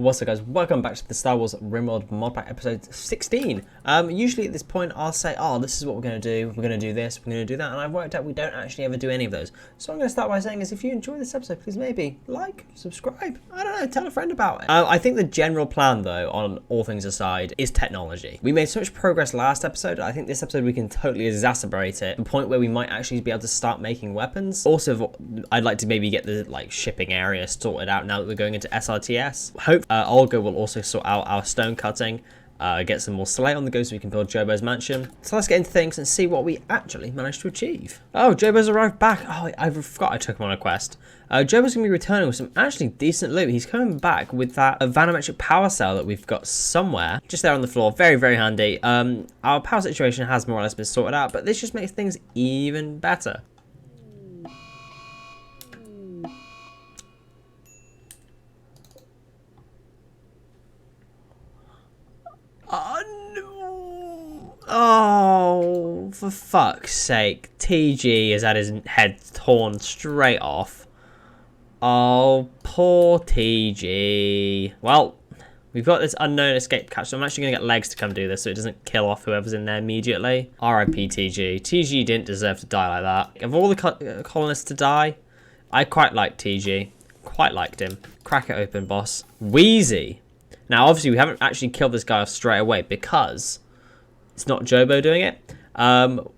What's up, guys? Welcome back to the Star Wars Rimworld Modpack episode 16. Usually at this point I'll say, oh, this is what we're going to do, we're going to do this, we're going to do that, and I've worked out we don't actually ever do any of those. So I'm going to start by saying is if you enjoy this episode, please maybe like, subscribe, I don't know, tell a friend about it. I think the general plan though, on all things aside, is technology. We made so much progress last episode, I think this episode we can totally exacerbate it to the point where we might actually be able to start making weapons. Also, I'd like to maybe get the shipping area sorted out now that we're going into SRTS. Hope Olga will also sort out our stone cutting, get some more slate on the go so we can build Jobos Mansion. So let's get into things and see what we actually managed to achieve. Oh, Jobo's arrived back. Oh, I forgot I took him on a quest. Jobo's going to be returning with some actually decent loot. He's coming back with that vanometric power cell that we've got somewhere. Just there on the floor. Very, very handy. Our power situation has more or less been sorted out, but this just makes things even better. Oh, no. Oh, for fuck's sake. TG has had his head torn straight off. Oh, poor TG. Well, we've got this unknown escape catch, so I'm actually going to get legs to come do this so it doesn't kill off whoever's in there immediately. RIP TG. TG didn't deserve to die like that. Of all the colonists to die, I quite liked TG. Quite liked him. Crack it open, boss. Wheezy. Now, obviously, we haven't actually killed this guy off straight away because it's not Jobo doing it.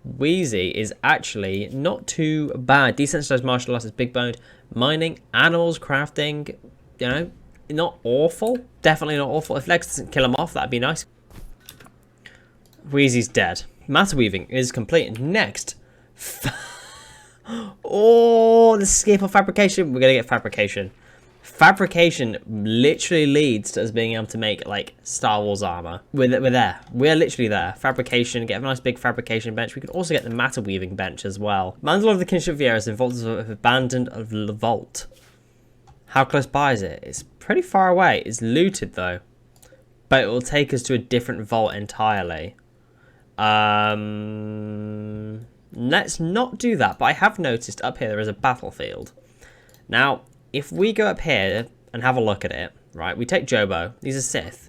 Wheezy is actually not too bad. Decentralized martial arts is big boned. Mining, animals, crafting, you know, not awful. Definitely not awful. If Lex doesn't kill him off, that'd be nice. Wheezy's dead. Matter weaving is complete. Next. Oh, the skip of fabrication. We're going to get fabrication. Fabrication literally leads to us being able to make like Star Wars armor. We're there. We're literally there. Fabrication, get a nice big fabrication bench. We could also get the matter weaving bench as well. Mandalore of the Kinship Viera is involved with abandoned of the vault. How close by is it? It's pretty far away. It's looted though, but it will take us to a different vault entirely. Let's not do that. But I have noticed up here there is a battlefield. Now, if we go up here and have a look at it, right, we take Jobo. He's a Sith.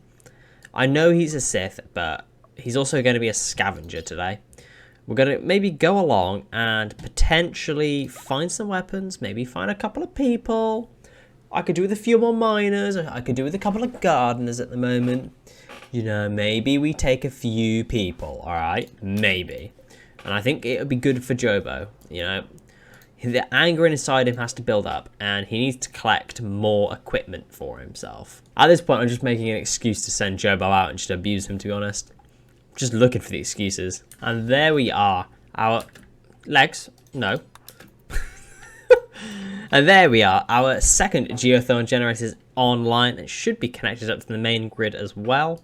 I know he's a Sith, but he's also going to be a scavenger today. We're going to maybe go along and potentially find some weapons, maybe find a couple of people. I could do with a few more miners. I could do with a couple of gardeners at the moment. You know, maybe we take a few people, all right? Maybe. And I think it would be good for Jobo, you know. The anger inside him has to build up, and he needs to collect more equipment for himself. At this point, I'm just making an excuse to send Jobo out and just abuse him, to be honest. Just looking for the excuses. And there we are. Our legs. No. And there we are. Our second geotherm generator is online. It should be connected up to the main grid as well.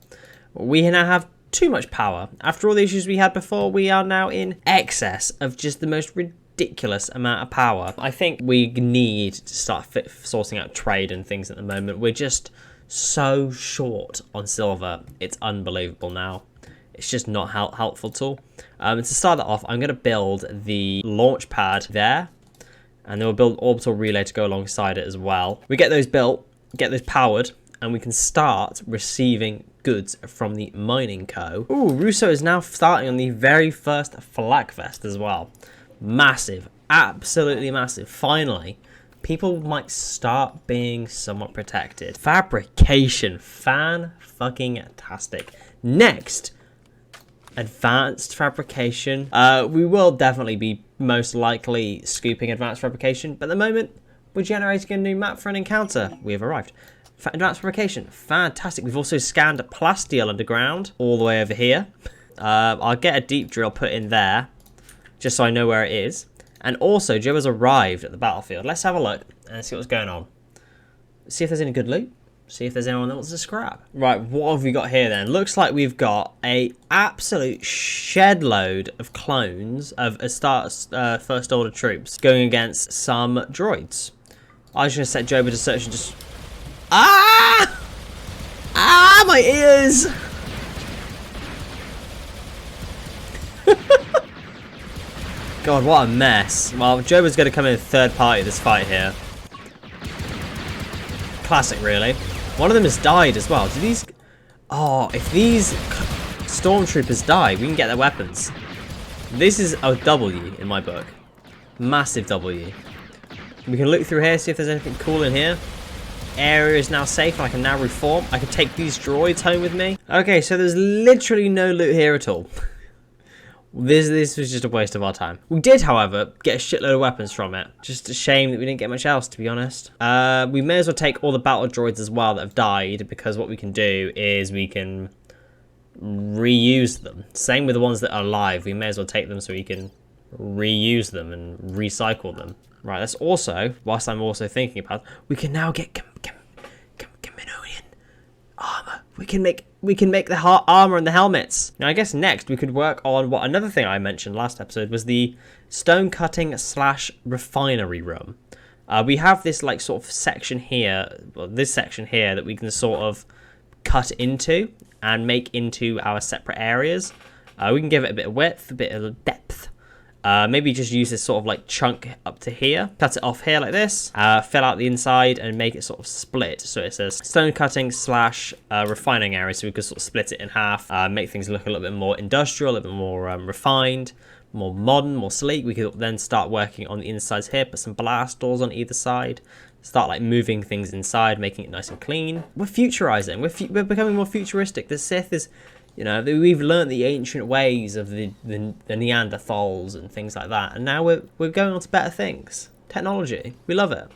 We now have too much power. After all the issues we had before, we are now in excess of just the most ridiculous amount of power. I think we need to start sourcing out trade and things at the moment. We're just so short on silver. It's unbelievable now. It's just not helpful at all. To start that off, I'm going to build the launch pad there, and then we'll build orbital relay to go alongside it as well. We get those built, get those powered, and we can start receiving goods from the mining co. Ooh, Russo is now starting on the very first flak vest as well. Massive, absolutely massive. Finally, people might start being somewhat protected. Fabrication, fan-fucking-tastic. Next, advanced fabrication. We will definitely be most likely scooping advanced fabrication, but at the moment, we're generating a new map for an encounter. We have arrived. Advanced fabrication, fantastic. We've also scanned plasteel underground all the way over here. I'll get a deep drill put in there, just so I know where it is. And also, Jobo's arrived at the battlefield. Let's have a look and see what's going on. See if there's any good loot. See if there's anyone that wants to scrap. Right, what have we got here then? Looks like we've got a absolute shed load of clones of a first order troops going against some droids. I was just going to set Jobo to search and just... Ah! Ah, my ears! God, what a mess. Well, Jobo's going to come in third party this fight here. Classic, really. One of them has died as well. Do these... Oh, if these stormtroopers die, we can get their weapons. This is a W in my book. Massive W. We can look through here, see if there's anything cool in here. Area is now safe and I can now reform. I can take these droids home with me. Okay, so there's literally no loot here at all. This was just a waste of our time. We did, however, get a shitload of weapons from it. Just a shame that we didn't get much else, to be honest. We may as well take all the battle droids as well that have died, because what we can do is we can reuse them. Same with the ones that are alive. We may as well take them so we can reuse them and recycle them. Right, that's also, whilst I'm also thinking about, we can now get Kaminoan armor. We can make the armor and the helmets. Now, I guess next we could work on what another thing I mentioned last episode was the stone cutting / refinery room. We have this like sort of section here, well, this section here that we can sort of cut into and make into our separate areas. We can give it a bit of width, a bit of depth. Maybe just use this sort of like chunk up to here, cut it off here like this, fill out the inside and make it sort of split. So it says stone cutting / refining area. So we could sort of split it in half, make things look a little bit more industrial, a little bit more refined, more modern, more sleek. We could then start working on the insides here, put some blast doors on either side, start like moving things inside, making it nice and clean. We're futurizing, we're becoming more futuristic. The Sith is... You know, we've learned the ancient ways of the Neanderthals and things like that. And now we're going on to better things. Technology. We love it.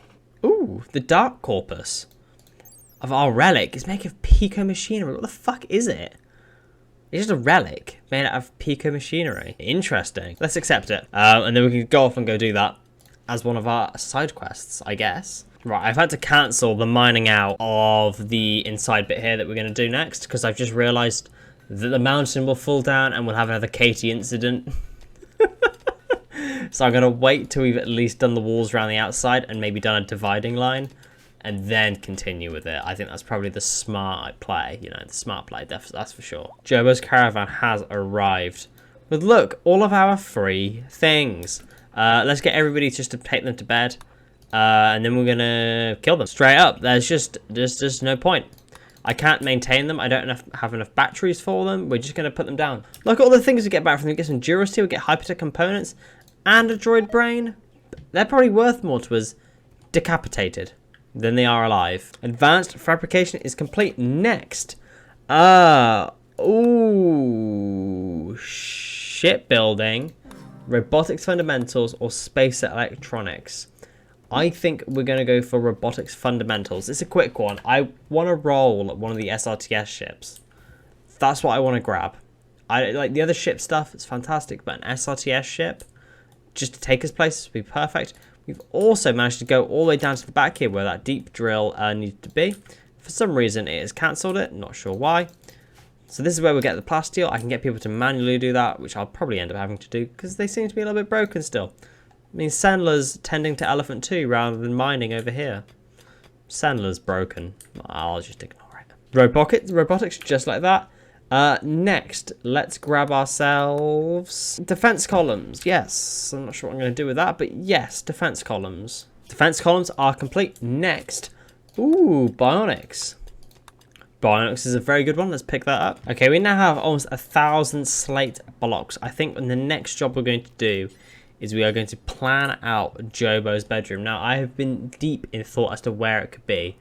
Ooh, the dark corpus of our relic is made of pico machinery. What the fuck is it? It's just a relic made out of pico machinery. Interesting. Let's accept it. And then we can go off and go do that as one of our side quests, I guess. Right, I've had to cancel the mining out of the inside bit here that we're going to do next because I've just realised that the mountain will fall down and we'll have another Katie incident. So I'm going to wait till we've at least done the walls around the outside and maybe done a dividing line and then continue with it. I think that's probably the smart play, you know, the smart play, that's for sure. Jobo's caravan has arrived with, look, all of our free things. Let's get everybody just to take them to bed and then we're going to kill them straight up. There's just no point. I can't maintain them. I don't have enough batteries for them. We're just going to put them down. Look at all the things we get back from them. We get some Durasteel, we get Hypertech components, and a droid brain. They're probably worth more to us decapitated than they are alive. Advanced fabrication is complete. Next. Ooh. Shipbuilding, robotics fundamentals, or space electronics. I think we're going to go for robotics fundamentals. It's a quick one. I want to roll one of the SRTS ships. That's what I want to grab. I like the other ship stuff. It's fantastic, but an SRTS ship just to take us places would be perfect. We've also managed to go all the way down to the back here where that deep drill needed to be. For some reason, it has cancelled it. Not sure why. So this is where we get the plasteel. I can get people to manually do that, which I'll probably end up having to do because they seem to be a little bit broken still. I mean, Sandler's tending to Elephant 2 rather than mining over here. Sandler's broken. I'll just ignore it. Robotics, just like that. Next, let's grab ourselves defense columns. Yes, I'm not sure what I'm going to do with that, but yes, defense columns. Defense columns are complete. Next, ooh, Bionics. Bionics is a very good one. Let's pick that up. Okay, we now have almost 1,000 slate blocks. I think the next job we're going to do is we are going to plan out Jobo's bedroom. Now, I have been deep in thought as to where it could be.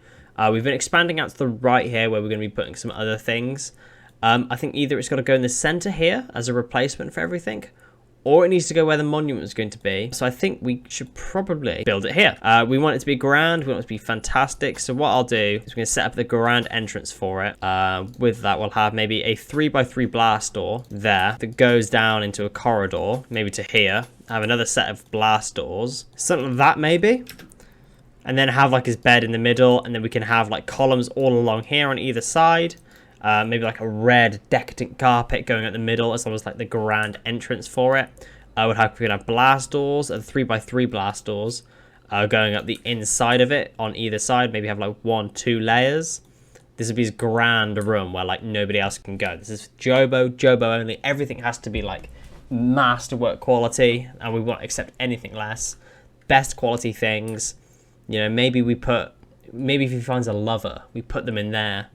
We've been expanding out to the right here where we're going to be putting some other things. I think either it's got to go in the center here as a replacement for everything, or it needs to go where the monument is going to be. So I think we should probably build it here. We want it to be grand. We want it to be fantastic. So what I'll do is we're going to set up the grand entrance for it. With that, we'll have maybe a 3x3 blast door there that goes down into a corridor, maybe to here. Have another set of blast doors, something like that maybe. And then have like his bed in the middle, and then we can have like columns all along here on either side. Maybe like a red decadent carpet going at the middle as long as like the grand entrance for it. We can have blast doors, 3x3 blast doors going up the inside of it on either side. Maybe have like 1-2 layers. This would be his grand room where like nobody else can go. This is Jobo only. Everything has to be like masterwork quality, and we won't accept anything less. Best quality things. You know, maybe we put maybe if he finds a lover, we put them in there.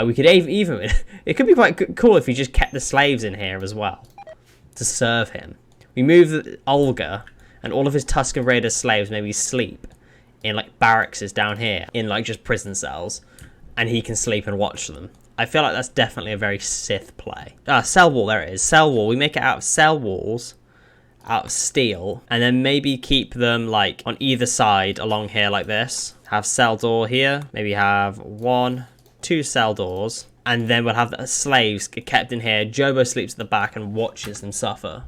We could even it could be quite cool if he just kept the slaves in here as well to serve him. We move Olga and all of his Tusken Raider slaves maybe sleep in like barracks down here, in like just prison cells, and he can sleep and watch them. I feel like that's definitely a very Sith play. Cell wall, there it is. Cell wall. We make it out of cell walls, out of steel, and then maybe keep them like on either side along here like this. Have cell door here. Maybe have 1, 2 cell doors, and then we'll have the slaves kept in here. Jobo sleeps at the back and watches them suffer.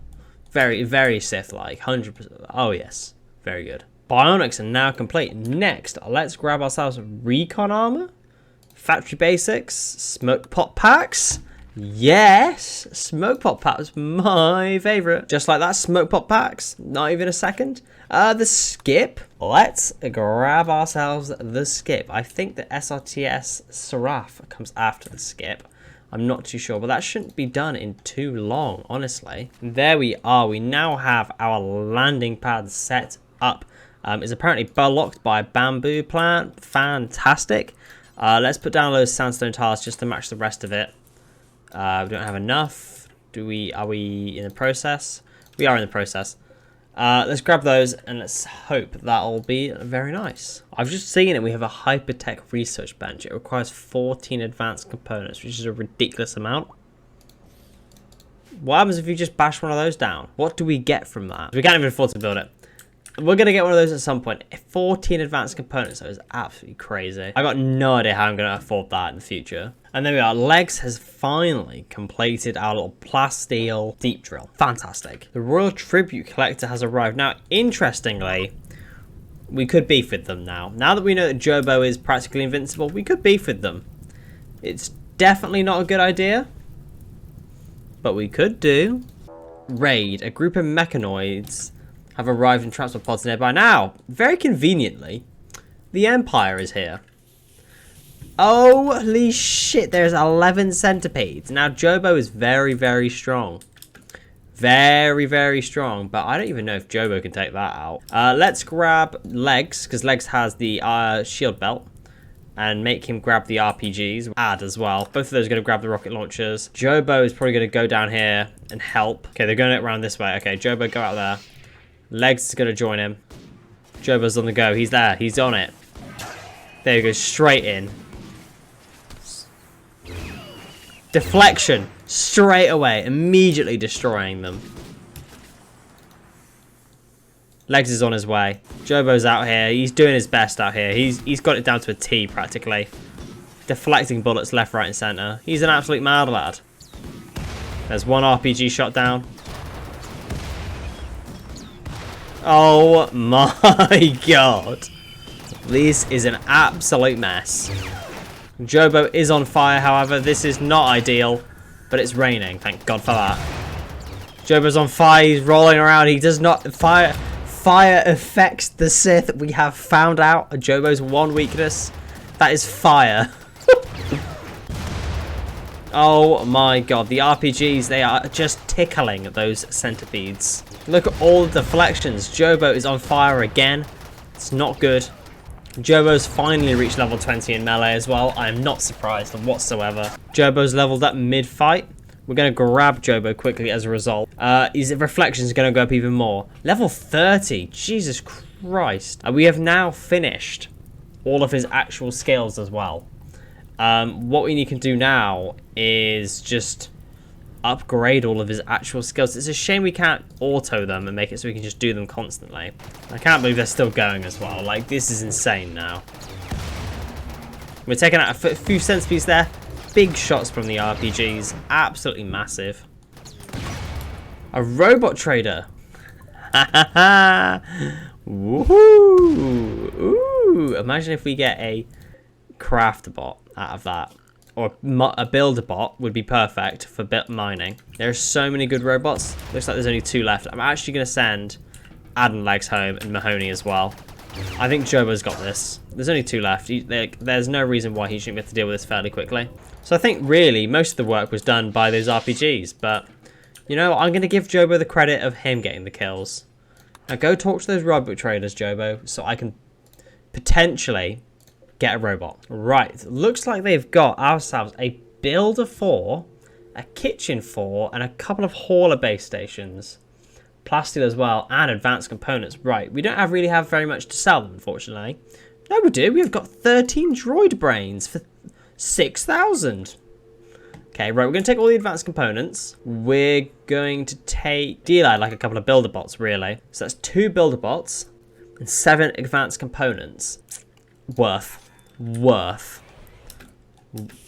Very, very Sith-like. 100%. Oh yes, very good. Bionics are now complete. Next, let's grab ourselves recon armor, factory basics, smoke pot packs. Yes, smoke pot packs, my favorite. Just like that, smoke pot packs. Not even a second. The skip. Let's grab ourselves the skip. I think the SRTS Seraph comes after the skip. I'm not too sure, but that shouldn't be done in too long, honestly. There we are. We now have our landing pad set up. It's apparently locked by a bamboo plant. Fantastic. Let's put down those sandstone tiles just to match the rest of it. We don't have enough. Are we in the process? We are in the process. Let's grab those and let's hope that'll be very nice. I've just seen it. We have a hypertech research bench. It requires 14 advanced components, which is a ridiculous amount. What happens if you just bash one of those down? What do we get from that? We can't even afford to build it. We're going to get one of those at some point. 14 advanced components, though, is absolutely crazy. I got no idea how I'm going to afford that in the future. And there we are. Legs has finally completed our little plasteel deep drill. Fantastic. The Royal Tribute Collector has arrived. Now, interestingly, we could beef with them now. Now that we know that Jobo is practically invincible, we could beef with them. It's definitely not a good idea, but we could do. Raid. A group of mechanoids have arrived in transport pods nearby. Now, very conveniently, the Empire is here. Holy shit, there's 11 centipedes. Now, Jobo is very, very strong. Very, very strong, but I don't even know if Jobo can take that out. Let's grab Legs, because Legs has the shield belt, and make him grab the RPGs. Add as well. Both of those are going to grab the rocket launchers. Jobo is probably going to go down here and help. Okay, they're going around this way. Okay, Jobo, go out there. Legs is going to join him. Jobo's on the go. He's there. He's on it. There you go. Straight in. Deflection. Straight away. Immediately destroying them. Legs is on his way. Jobo's out here. He's doing his best out here. He's got it down to a T practically. Deflecting bullets left, right and centre. He's an absolute mad lad. There's one RPG shot down. Oh my god. This is an absolute mess. Jobo is on fire, however. This is not ideal, but it's raining. Thank god for that. Jobo's on fire. He's rolling around. He does not... Fire affects the Sith. We have found out Jobo's one weakness. That is fire. Oh my god. The RPGs, they are just tickling those centipedes. Look at all the deflections. Jobo is on fire again. It's not good. Jobo's finally reached level 20 in melee as well. I am not surprised whatsoever. Jobo's leveled up mid-fight. We're going to grab Jobo quickly as a result. His reflections are going to go up even more. Level 30. Jesus Christ. We have now finished all of his actual skills as well. What we can do now is just upgrade all of his actual skills. It's a shame we can't auto them and make it so we can just do them constantly. I can't believe they're still going as well. Like, this is insane now. We're taking out a few centipedes there. Big shots from the RPGs. Absolutely massive. A robot trader. Woohoo! Ooh. Imagine if we get a craft bot out of that. Or a builder bot would be perfect for mining. There are so many good robots. Looks like there's only 2 left. I'm actually going to send Adam Legs home and Mahoney as well. I think Jobo's got this. There's only 2 left. There's no reason why he shouldn't be able to deal with this fairly quickly. So I think really most of the work was done by those RPGs. But, you know, I'm going to give Jobo the credit of him getting the kills. Now go talk to those robot traders, Jobo, so I can potentially get a robot. Right, looks like they've got ourselves a builder 4, a kitchen 4, and a couple of hauler base stations. Plastic as well, and advanced components. Right, we don't really have very much to sell them, unfortunately. No, we do. We've got 13 droid brains for 6,000. Okay, right, we're going to take all the advanced components. We're going to take DLI, like a couple of builder bots, really. So that's 2 builder bots and 7 advanced components. Worth.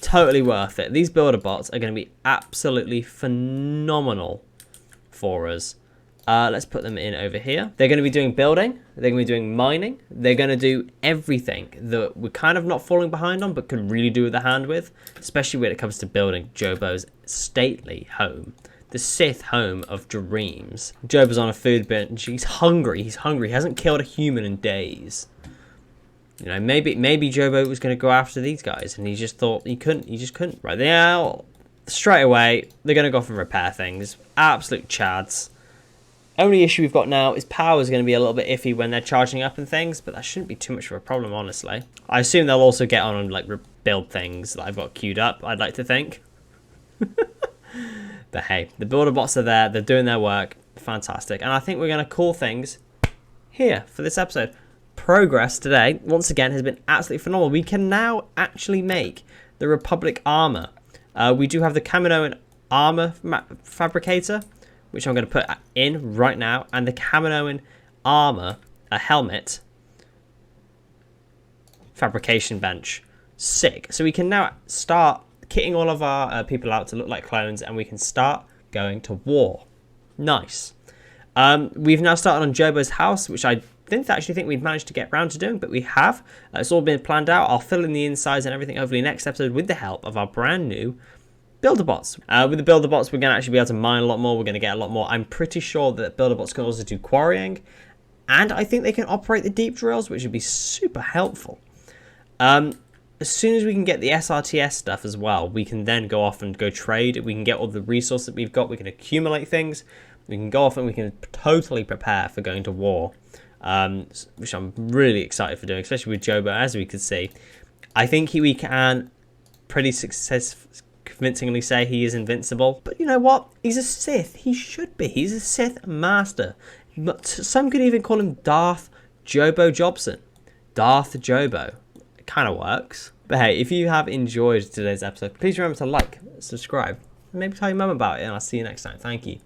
Totally worth it. These builder bots are going to be absolutely phenomenal for us. Let's put them in over here. They're going to be doing building. They're going to be doing mining. They're going to do everything that we're kind of not falling behind on, but could really do with a hand with, especially when it comes to building Jobo's stately home, the Sith home of dreams. Jobo's on a food bench. He's hungry. He hasn't killed a human in days. You know, maybe Jobo was going to go after these guys, and he just thought he couldn't. He just couldn't. Right now, straight away, they're going to go off and repair things. Absolute chads. Only issue we've got now is power is going to be a little bit iffy when they're charging up and things, but that shouldn't be too much of a problem, honestly. I assume they'll also get on and like build things that I've got queued up, I'd like to think. But hey, the builder bots are there, they're doing their work, fantastic. And I think we're going to call things here for this episode. Progress today, once again, has been absolutely phenomenal. We can now actually make the Republic armor. We do have the Kaminoan armor fabricator, which I'm going to put in right now, and the Kaminoan armor, a helmet, fabrication bench. Sick. So we can now start kitting all of our people out to look like clones, and we can start going to war. Nice. We've now started on Jobo's house, which I didn't actually think we'd managed to get around to doing, but we have. It's all been planned out. I'll fill in the insides and everything hopefully next episode with the help of our brand new builder bots. With the builder bots, we're going to actually be able to mine a lot more. We're going to get a lot more. I'm pretty sure that builder bots can also do quarrying, and I think they can operate the deep drills, which would be super helpful. As soon as we can get the SRTS stuff as well, we can then go off and go trade. We can get all the resources that we've got. We can accumulate things. We can go off and we can totally prepare for going to war, which I'm really excited for doing, especially with Jobo, as we could see. I think we can pretty convincingly say he is invincible, but you know what, he's a Sith. He should be. He's a Sith master. But some could even call him Darth Jobo Jobson. Darth Jobo. It kind of works. But hey, if you have enjoyed today's episode, please remember to like, subscribe, and maybe tell your mum about it, and I'll see you next time. Thank you.